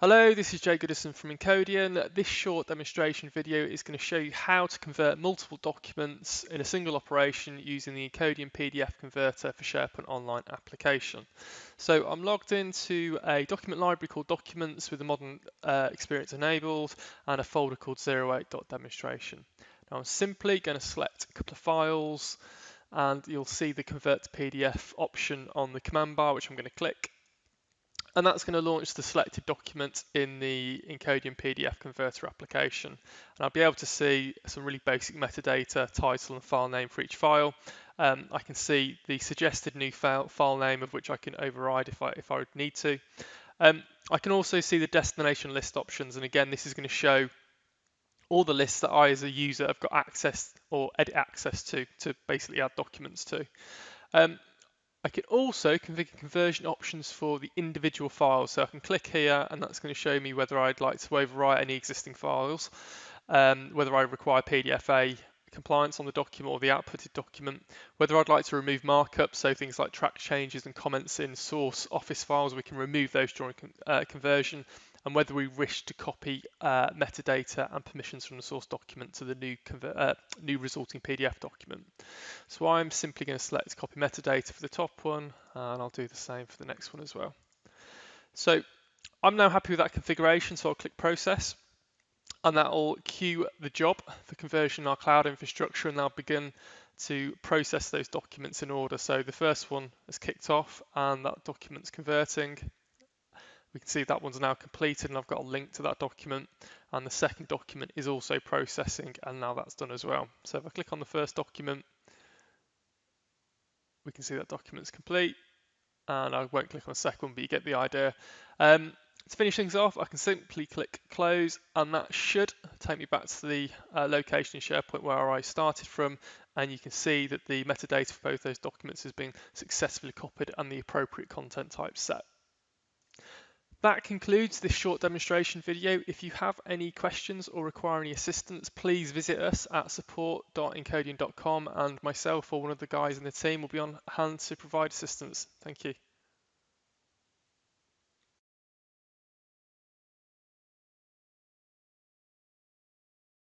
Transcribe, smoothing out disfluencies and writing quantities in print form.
Hello, this is Jay Goodison from Encodian. This short demonstration video is going to show you how to convert multiple documents in a single operation using the Encodian PDF converter for SharePoint Online application. So I'm logged into a document library called Documents with the modern experience enabled and a folder called 08.demonstration. Now I'm simply going to select a couple of files and you'll see the convert to PDF option on the command bar, which I'm going to click. And that's going to launch the selected document in the Encodian PDF converter application. And I'll be able to see some really basic metadata, title and file name for each file. I can see the suggested new file name of which I can override if I would need to. I can also see the destination list options, and again this is going to show all the lists that I as a user have got access or edit access to basically add documents to. I can also configure conversion options for the individual files. So I can click here and that's going to show me whether I'd like to overwrite any existing files, whether I require PDFA compliance on the document or the outputted document, whether I'd like to remove markups, so things like track changes and comments in source Office files, we can remove those during conversion, and whether we wish to copy metadata and permissions from the source document to the new resulting PDF document. So I'm simply going to select copy metadata for the top one, and I'll do the same for the next one as well. So I'm now happy with that configuration, so I'll click process, and that will queue the job for conversion in our cloud infrastructure, and I'll begin to process those documents in order. So the first one has kicked off and that document's converting. We can see that one's now completed and I've got a link to that document, and the second document is also processing and now that's done as well. So if I click on the first document, we can see that document's complete, and I won't click on the second one, but you get the idea. To finish things off, I can simply click close, and that should take me back to the location in SharePoint where I started from, and you can see that the metadata for both those documents has been successfully copied and the appropriate content type set. That concludes this short demonstration video. If you have any questions or require any assistance, please visit us at support.encodian.com, and myself or one of the guys in the team will be on hand to provide assistance. Thank you.